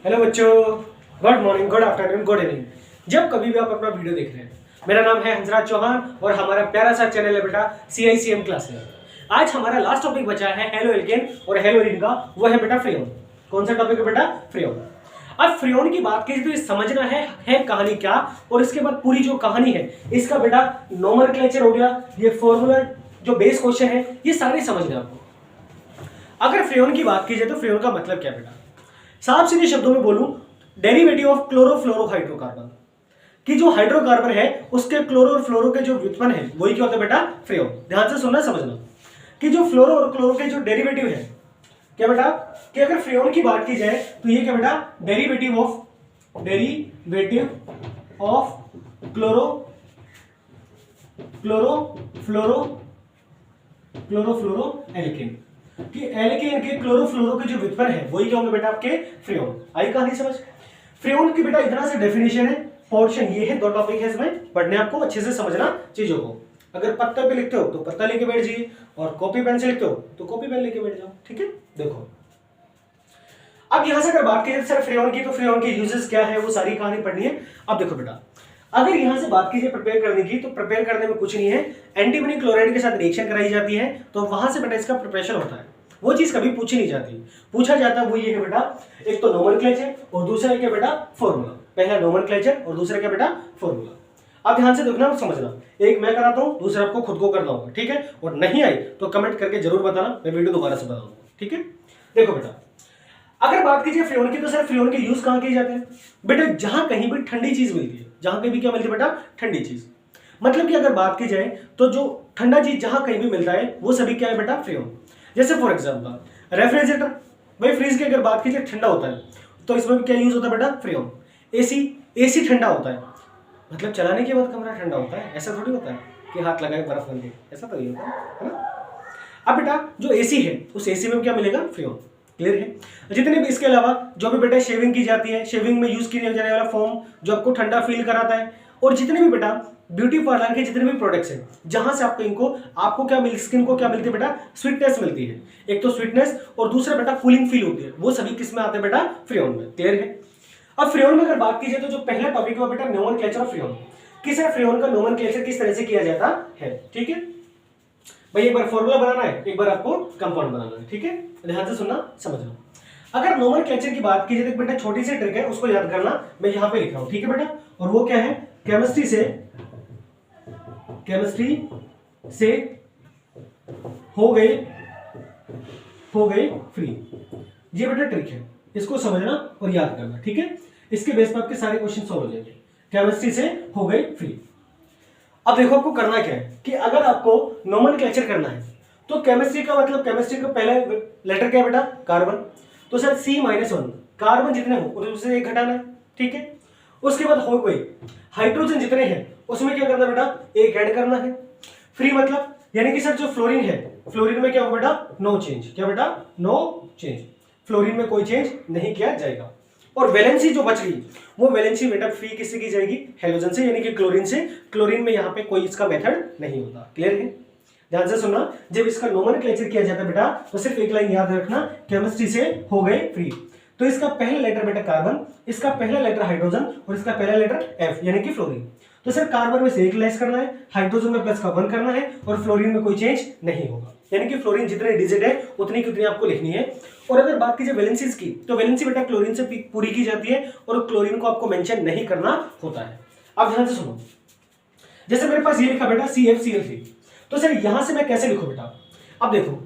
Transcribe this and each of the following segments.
Hello बच्चों, good morning, good afternoon, good evening. जब कभी भी आप अपना वीडियो देख रहे हैं, मेरा नाम है हंसराज चौहान और हमारा प्यारा सा चैनल है बेटा CICM क्लासेस। आज हमारा लास्ट टॉपिक बचा है हेलो एल्केन और हेलो एरीन का, वो है बेटा फ्रेओन। कौन सा टॉपिक है बेटा? फ्रेओन। अब फ्रेओन की बात की तो ये समझना है कहानी क्या, और इसके बाद पूरी जो कहानी है इसका बेटा नोमेनक्लेचर हो गया, ये फॉर्मूला जो बेस क्वेश्चन है, ये सारे समझना आपको। अगर फ्रेओन की बात की जाए तो फ्रेओन का मतलब क्या बेटा? साफ सीधे शब्दों में बोलूं, डेरिवेटिव ऑफ क्लोरोफ्लोरोहाइड्रोकार्बन कि जो हाइड्रोकार्बन है उसके क्लोरो और फ्लोरो के जो व्युत्पन्न है वही क्या होता है बेटा? फ्रेओन। ध्यान से सुनना, समझना कि जो फ्लोरो और क्लोरो के जो डेरिवेटिव है क्या बेटा, कि अगर फ्रेओन की बात की जाए तो ये क्या बेटा? Derivative of chloro fluoro alkane कि एल्केन के क्लोरोफ्लोरो के जो व्युत्पन्न है वही क्या होंगे बेटा? आपके फ्रेओन। आई कहानी समझ? फ्रेओन की बेटा इतना से डेफिनेशन है, पोर्शन ये है, दो टॉपिक है इसमें, पढ़ने आपको अच्छे से समझना चीजों को। अगर पत्ते पे लिखते हो तो पत्ता लेके बैठ जाइए, और कॉपी पेन से लिखते हो तो कॉपी पेन लेके बैठ जाओ, ठीक है? देखो, अब यहां से अगर बात की सर फ्रेओन की, तो फ्रेओन के यूजेस क्या है वो सारी कहानी पढ़नी है। अब देखो बेटा, अगर यहां से बात कीजिए प्रिपेयर करने की, तो प्रिपेयर करने में कुछ नहीं है, एंटीमनी क्लोराइड के साथ रिएक्शन कराई जाती है, तो वहां से बेटा इसका प्रिपरेशन होता है। वो चीज कभी पूछी नहीं जाती, पूछा जाता वो ये है बेटा, एक तो नोमेनक्लेचर और दूसरा क्या बेटा? फॉर्मूला। पहला नोमेनक्लेचर और दूसरा क्या बेटा? फॉर्मूला। अब ध्यान से देखना और समझना, एक मैं कराता हूं, दूसरा आपको खुद को करना होगा, ठीक है? और नहीं आई तो कमेंट करके जरूर बताना, मैं वीडियो दोबारा से बताऊंगा, ठीक है? देखो बेटा, अगर बात कीजिए फ्रेओन की, तो सर फ्रेओन के यूज कहां किए जाते हैं बेटा? जहां कहीं भी ठंडी चीज मिलती है, जहां कहीं भी क्या मिलती है बेटा? ठंडी चीज। मतलब कि अगर बात की जाए तो जो ठंडा चीज जहां कहीं भी मिलता है वो सभी क्या है बेटा? फ्रेओन। जैसे फॉर एग्जांपल रेफ्रिजरेटर, भाई फ्रिज की अगर बात कीजिए ठंडा होता है, तो इसमें भी क्या यूज होता है बेटा? फ्रेओन। एसी ठंडा होता है, मतलब चलाने के बाद कमरा ठंडा होता है, ऐसा थोड़ी होता है कि हाथ लगाए बर्फ बन गई, ऐसा तो नहीं होता है ना? अब बेटा जो एसी है उस एसी में क्या मिलेगा? फ्रेओन। क्लियर है? जितने भी इसके अलावा जो भी बेटा शेविंग की जाती है, शेविंग में यूज किया जाने वाला फोम जो आपको ठंडा फील कराता है, और जितने भी बेटा ब्यूटी पार्लर के जितने भी प्रोडक्ट्स हैं जहां से आपको क्या मिल स्किन को क्या मिलती है बेटा? स्वीटनेस मिलती है। एक तो स्वीटनेस और दूसरा बेटा कूलिंग फील होती है, वो सभी किस में आते हैं बेटा? फ्रेओन में। क्लियर है? अब फ्रेओन में अगर बात की जाए तो जो पहला टॉपिक है बेटा नोमेनक्लेचर ऑफ फ्रेओन, किस है फ्रेओन का नोमेनक्लेचर किस तरह से किया जाता है, ठीक है भाई? एक बार फॉर्मूला बनाना है, एक बार आपको कंपाउंड बनाना है, ठीक है? ध्यान से सुनना, समझना। अगर नोमेनक्लेचर की बात की जाए तो बेटा छोटी सी ट्रिक है, उसको याद करना, मैं यहां पे लिख रहा हूं, ठीक है बेटा? और वो क्या है? केमिस्ट्री से हो गए फ्री। ये बेटा ट्रिक है, इसको समझना और याद करना, ठीक है? इसके बेस पर आपके सारे क्वेश्चन सॉल्व हो जाएंगे। केमिस्ट्री से हो गए फ्री। अब देखो आपको करना क्या है कि अगर आपको नोमेनक्लेचर करना है तो केमिस्ट्री का मतलब, केमिस्ट्री का पहला लेटर क्या है बेटा? कार्बन। तो सर C-1 कार्बन जितने हो उससे एक घटाना है, ठीक है? उसके बाद हो गई हाइड्रोजन जितने हैं उसमें क्या करना बेटा? एक ऐड करना है। फ्री मतलब यानी कि सर जो फ्लोरीन है, फ्लोरीन में क्या होगा बेटा? No change. क्या बेटा? No change. फ्लोरीन में कोई चेंज नहीं किया जाएगा। और वैलेंसी जो बच गई वो वैलेंसी बेटा फ्री किससे की जाएगी? हेलोजन से, यानी कि क्लोरीन से। क्लोरीन में यहाँ पे कोई इसका मेथड नहीं होता। क्लियर है? ध्यान से सुनना, जब इसका नोमेनक्लेचर किया जाता है बेटा तो सिर्फ एक लाइन याद रखना, केमिस्ट्री से हो गए फ्री। तो इसका पहला लेटर बेटा कार्बन, इसका पहला लेटर हाइड्रोजन और इसका पहला लेटर F यानी कि फ्लोरीन। तो सर कार्बन में से एक लेस करना है, हाइड्रोजन में प्लस का 1 करना है, और फ्लोरीन में कोई चेंज नहीं होगा, यानी कि फ्लोरीन जितने डिजिट है उतनी की उतनी आपको लिखनी है। और अगर बात कीजिए वैलेंसीज की, तो वैलेंसी बेटा क्लोरीन से पूरी की जाती है और क्लोरीन को आपको मेंशन नहीं करना होता है। अब ध्यान से सुनो, जैसे मेरे पास ये लिखा बेटा CFCl3, तो सर यहां से मैं कैसे लिखूं बेटा? अब देखो,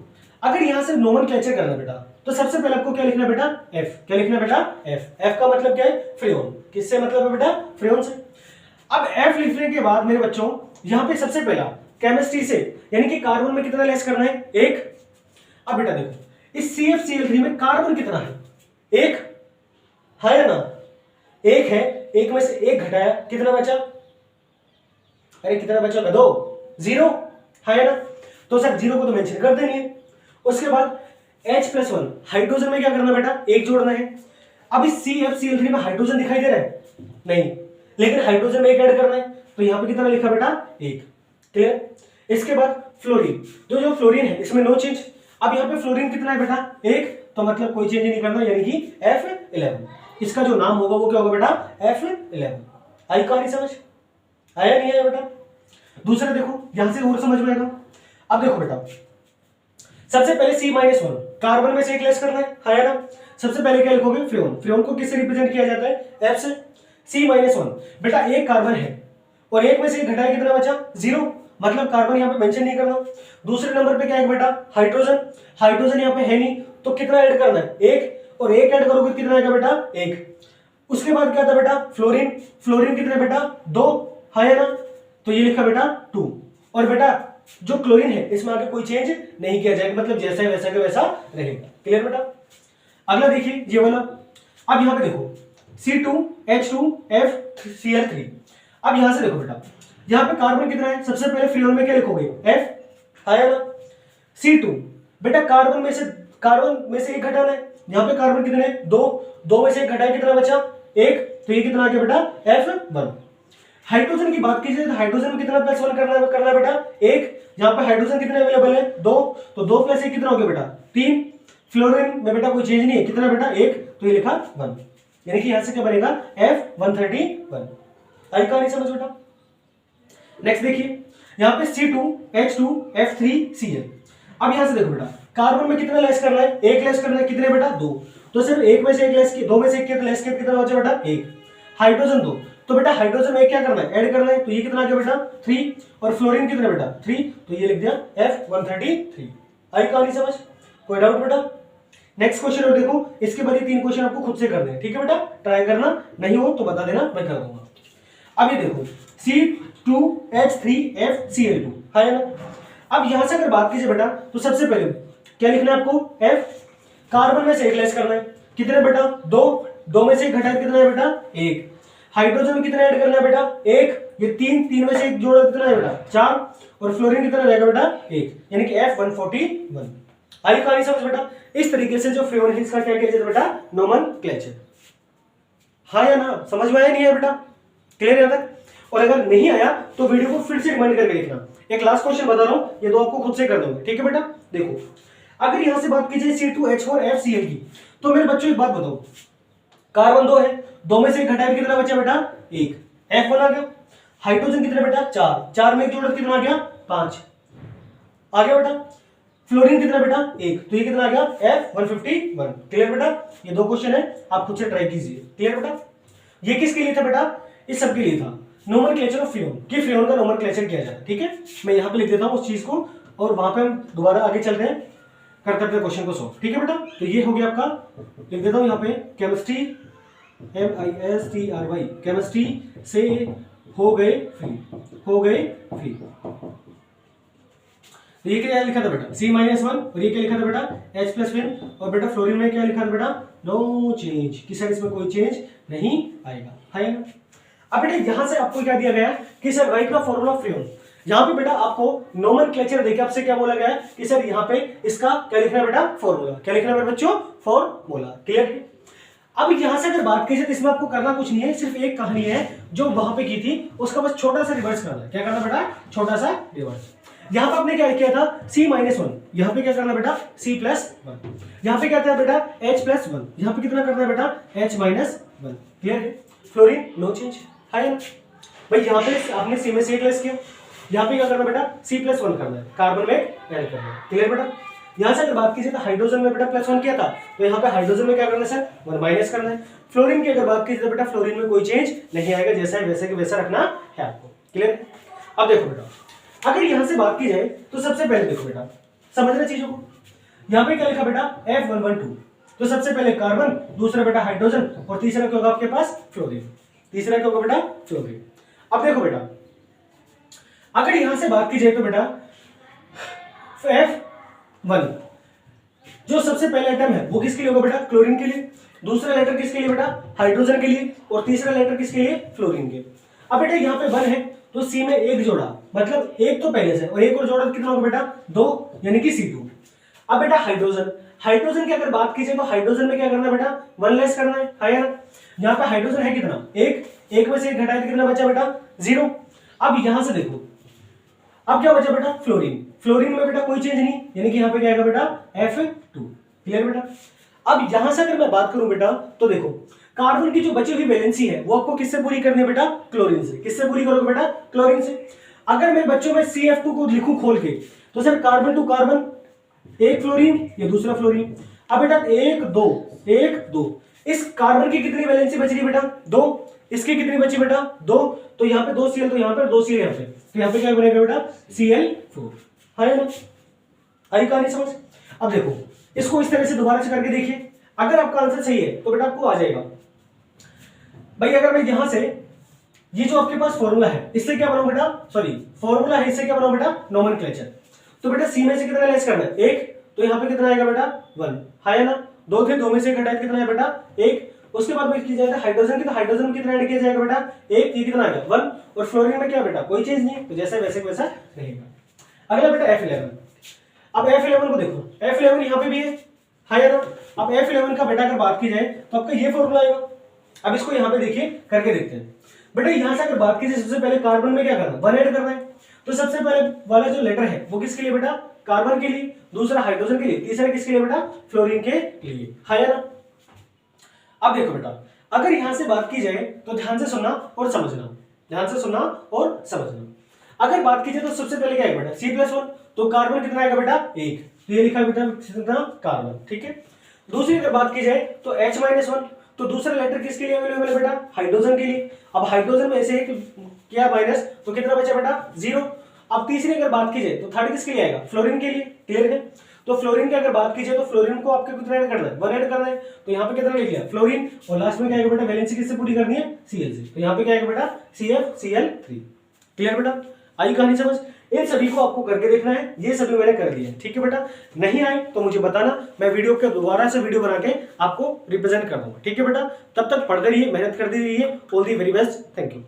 अगर यहां से नोमेनक्लेचर करना बेटा तो सबसे पहले आपको क्या लिखना बेटा? F। क्या लिखना बेटा? F का मतलब क्या है? फ्रेओन। किससे मतलब है बेटा? फ्रेओन से। अब F लिखने के बाद मेरे बच्चों यहां पे सबसे पहला केमिस्ट्री से, यानी कि कार्बन में कितना लेस करना है? 1। अब बेटा देखो इस CFCl3 में कार्बन कितना है? 1 है ना? 1 है, 1 में से 1 घटाया, कितना बचा? अरे कितना बचा? 2 0 है ना? तो सर 0 को तो मेंशन कर देनी है। उसके बाद H+1 हाइड्रोजन में क्या करना बेटा? 1 जोड़ना है। अब इस CFCl3 में हाइड्रोजन दिखाई दे रहा है? नहीं, लेकिन हाइड्रोजन में 1 ऐड करना है, तो यहां पे कितना लिखा बेटा? 1। क्लियर? इसके बाद फ्लोरीन, जो फ्लोरीन है इसमें नो चेंज। अब यहां पे फ्लोरीन कितना है बेटा? 1, तो मतलब कोई चेंज नहीं करना, यानी कि F11। इसका जो नाम होगा वो क्या होगा बेटा, F11। आई कहानी समझ आया नहीं आया बेटा? दूसरा देखो, यहां से और समझ में आएगा। अब देखो बेटा, सबसे पहले C-1 कार्बन में से एक लेस करना है ना। सबसे पहले क्या लिखोगे, फ्रेन। फ्रेन को किससे रिप्रेजेंट किया जाता है, F से। C-1 बेटा एक कार्बन है और एक में से एक घटाया कितना बचा, 0, मतलब कार्बन यहाँ पे मेंशन नहीं करना। दूसरे नंबर पे क्या है बेटा, हाइड्रोजन। हाइड्रोजन यहाँ पे है नहीं, तो कितना ऐड करना है, 1, और 1 ऐड करोगे कितना आएगा बेटा, 1। उसके बाद क्या था बेटा, फ्लोरीन। फ्लोरीन कितना बेटा, 2 है ना, तो ये लिखा बेटा 2। और बेटा जो क्लोरीन है इसमें आगे कोई चेंज नहीं किया जाएगा, मतलब जैसा है वैसा का वैसा रहेगा। क्लियर बेटा? अगला देखिए ये वाला। अब यहां पे देखो C2H2FCl3। अब यहां से देखो बेटा, यहां पे कार्बन कितना है, सबसे पहले फ्रीऑन में क्या लिखोगे, F आया ना। C2 बेटा कार्बन में से एक घटाना है। यहां पे कार्बन कितने हैं, 2 में से एक घटाया कितना बचा, 1, तो ये कितना आ गया बेटा, F1। हाइड्रोजन की बात कीजिए तो हाइड्रोजन में कितना +1 करना है बेटा, 1। यहां पे हाइड्रोजन कितने अवेलेबल है, 2, तो 2 + 1 कितना हो गया बेटा, 3। फ्लोरीन में बेटा कोई चेंज नहीं है, कितना बेटा, 1, तो ये लिखा 1, यानी कि यहां से क्या बनेगा, F131। आई कहानी समझ बेटा? नेक्स्ट देखिए, यहां पे C2H2F3Cl। अब यहां से देखो बेटा, कार्बन में कितना लेस करना है, 1 लेस करना है, कितने बेटा, 2, तो सिर्फ 1 में से 1 लेस किया, 2 में से 1 लेस किया, कितना बचा बेटा, 1। हाइड्रोजन 2, तो बेटा हाइड्रोजन में क्या करना है, ऐड करना है, तो ये कितना आ गया बेटा, 3। और फ्लोरीन कितना बेटा, 3, तो ये लिख दिया F133। आई कहानी समझ? कोई डाउट बेटा? नेक्स्ट क्वेश्चन और देखो, इसके बाद ये 3 क्वेश्चन आपको खुद से करने हैं, ठीक है बेटा? ट्राई करना, नहीं हो तो बता देना, मैं कर दूंगा। अब ये देखो C2H3FCl2 है ना। अब यहां से अगर बात कीजिए बेटा, तो सबसे पहले क्या लिखना है आपको, F। कार्बन में से एक लेस करना है, कितने बेटा, 2 में से एक घटाया कितना है बेटा, 1। हाइड्रोजन में कितना ऐड करना है बेटा, 1, ये 3 में से एक जोड़ा कितना है बेटा, 4, और फ्लोरीन कितना रहेगा बेटा, 1, यानी कि F141। आई कहानी समझ बेटा? इस तरीके से जो फ्रेन है इसका क्या किया जाता है बेटा, नोमेनक्लेचर। हाँ या ना, समझ में आया नहीं है बेटा? क्लियर है तक? और अगर नहीं आया तो वीडियो को फिर से रिमाइंड करके देखना। एक लास्ट क्वेश्चन बता रहा हूं, ये दो आपको खुद से कर दोगे, ठीक है बेटा? देखो, अगर यहां से बात कीजिए C2H4FCl की, तो मेरे बच्चों एक बात बताओ, कार्बन 2 है, 2 में से एक घटाया कितना बचा बेटा, 1, F1 आ गया। हाइड्रोजन कितने बेटा, 4 में एक जोड़ा कितना आ गया, 5 आ गया बेटा। फ्लोरीन कितना बेटा, 1, तो ये कितना आ गया, F151। क्लियर बेटा? ये 2 क्वेश्चन है, आप खुद से ट्राई कीजिए। क्लियर बेटा? ये किसके लिए था बेटा, इस सब के लिए था, नोमेनक्लेचर ऑफ फ्रेन, कि फ्रेन का नोमेनक्लेचर किया जाए, ठीक है? मैं यहाँ पे लिख देता हूँ उस चीज को, और वहां पे हम दोबारा आगे चलते हैं, करते हैं क्वेश्चन को सॉल्व, ठीक है बेटा? तो ये हो गया आपका, लिख देता हूँ यहाँ पे, केमिस्ट्री MISTRY, केमिस्ट्री से हो गए फ्री। तो ये क्या लिखा था बेटा, C-1, और ये क्या लिखा था बेटा, H+1, और बेटा फ्लोरीन में क्या लिखा था बेटा, नो चेंज, किसी इसमें कोई चेंज नहीं आएगा, है ना? अब बेटा यहां से आपको क्या दिया गया कि sir write the formula of freon. यहां पे बेटा आपको नोमेनक्लेचर देके आपसे क्या बोला गया है कि सर यहां पे इसका क्या लिखना है बेटा, फॉर्मूला। क्या लिखना है मेरे बच्चों, फॉर्मूला। क्लियर है? अब यहां से अगर बात की जाए तो इसमें आपको करना कुछ नहीं है, सिर्फ एक कहानी है जो वहां पे की थी, उसका बस छोटा सा रिवर्स करना है। क्या करना बेटा, छोटा सा रिवर्स। यहां पे आपने क्या किया था, C-1, यहां पे क्या करना बेटा, C+1, यहां पे क्या था बेटा, H+1, यहां पे कितना करना है बेटा, H-1। क्लियर है? फ्लोरीन नो चेंज है ना भाई, यहां पे आपने C में से एक लेस किया, यहां पे क्या करना बेटा, C+1 करना है, कार्बन में ऐड करना है। क्लियर बेटा? यहां से अगर बात कीजिए तो हाइड्रोजन में बेटा +1 किया था, तो यहाँ पे हाइड्रोजन में क्या करना है सर, 1 माइनस करना है। फ्लोरीन की अगर बात कीजिए तो बेटा फ्लोरीन में कोई चेंज नहीं आएगा, जैसा है वैसे के वैसा रखना है आपको। क्लियर? अब देखो बेटा, अगर यहां से बात की जाए तो सबसे पहले देखो बेटा, समझना चीजों को, यहां पे क्या लिखा बेटा, F112, तो सबसे पहले कार्बन, दूसरा बेटा हाइड्रोजन, और तीसरा क्या होगा आपके पास, फ्लोरीन। तीसरा क्या होगा बेटा, फ्लोरीन। अब देखो बेटा, अगर यहां से बात की जाए तो बेटा F1 जो सबसे पहला आइटम है वो किसके लिए होगा बेटा, क्लोरीन के लिए। दूसरा लेटर किसके लिए बेटा, हाइड्रोजन के लिए। और तीसरा लेटर किसके लिए, फ्लोरीन के। अब बेटा यहाँ पे 1 है तो C में एक जोड़ा, मतलब एक तो पहले से, और एक और जोड़ा कितना होगा बेटा, 2, यानी कि C2। अब बेटा हाइड्रोजन की अगर बात कीजिए तो हाइड्रोजन में क्या करना है बेटा, 1 लेस करना है ना। यहाँ पे हाइड्रोजन है कितना, 1 में से 1 घटाया कितना बचा बेटा, 0। अब यहां से देखो, अब क्या बचा बेटा, फ्लोरीन में बेटा कोई चेंज नहीं, यानी कि यहाँ पे क्या आएगा बेटा, F2। क्लियर बेटा? अब यहां से अगर मैं बात करूं बेटा तो देखो कार्बन की जो बची हुई वैलेंसी है वो आपको किससे पूरी करनी है बेटा, क्लोरीन से। किससे पूरी करोगे बेटा, क्लोरीन से। अगर मैं बच्चों में CF2 को लिखूं खोल के तो सर कार्बन टू कार्बन, एक फ्लोरीन, ये दूसरा फ्लोरीन। अब बेटा 1 2 1 2, इस कार्बन की कितनी वैलेंसी बच रही है बेटा, 2। इसकी कितनी बची बेटा, 2। तो यहाँ पे 2 Cl, तो यहाँ पे 2 Cl, यहाँ पे तो यहाँ पे क्या बनेगा बेटा, Cl4, है ना। आई कहानी समझ। अब देखो इसको इस तरह से दोबारा से करके देखिए, अगर आपका आंसर सही है तो बेटा आपको आ जाएगा भाई। अगर मैं यहां से ये जो आपके पास फॉर्मूला है इससे क्या बनाऊं बेटा, सॉरी फॉर्मूला है इससे क्या बनाऊं बेटा, नोमेनक्लेचर। तो बेटा C में से कितना लेस करना है, 1, तो यहाँ पे कितना आएगा बेटा 1, है ना। 2 थे, 2 में से घटाए कितना है बेटा 1। उसके बाद में की जाएगा हाइड्रोजन की, तो हाइड्रोजन कितना ऐड किया जाएगा बेटा 1, ये कितना आ गया 1। और फ्लोरीन में क्या बेटा कोई चीज नहीं है, तो जैसे वैसे वैसा रहेगा। अगला बेटा F11। अब F11 को देखो, F11 यहाँ पे भी है ना। अब F11 का बेटा अगर बात की जाए तो आपका ये फॉर्मूला आएगा। अब इसको यहाँ पे देखिए करके देखते हैं बेटा। यहां से अगर बात की जाए सबसे पहले कार्बन में क्या करना है, 1 ऐड करना है। तो सबसे पहले वाला जो लेटर है वो किसके लिए बेटा, कार्बन के लिए, दूसरा हाइड्रोजन के लिए, तीसरा किसके लिए बेटा, फ्लोरीन के लिए, है ना। अब देखो बेटा अगर यहां से बात की जाए तो ध्यान से सुनना और समझना, ध्यान से सुनना और समझना। अगर बात की जाए तो सबसे पहले क्या है बेटा C+1, तो कार्बन कितना आएगा बेटा 1, तो ये लिखा है बेटा कितना कार्बन, ठीक है। दूसरी अगर बात की जाए तो H-1, तो दूसरा लेटर किसके लिए अवेलेबल है बेटा, हाइड्रोजन के लिए। अब हाइड्रोजन में से क्या माइनस, तो कितना बचा बेटा 0। अब तीसरी अगर बात की जाए तो थर्ड किसके लिए आएगा, फ्लोरीन के लिए, क्लियर है। तो फ्लोरीन की अगर बात की जाए तो फ्लोरीन को आपको कितना ऐड करना है, 1 ऐड करना है। तो यहाँ पे कितना लिख लिया फ्लोरीन, और लास्ट में क्या आएगा बेटा वैलेंसी किससे पूरी करनी है, Cl से। तो यहाँ पे क्या आएगा बेटा CfCl3, क्लियर बेटा। आई कहानी समझ। इन सभी को आपको करके देखना है, ये सभी मैंने कर दिया, ठीक है बेटा। नहीं आए तो मुझे बताना, मैं वीडियो के दोबारा से वीडियो बना के आपको रिप्रेजेंट कर दूंगा, ठीक है बेटा। तब तक पढ़ते रहिए, मेहनत करते रहिए। All the very best, thank you.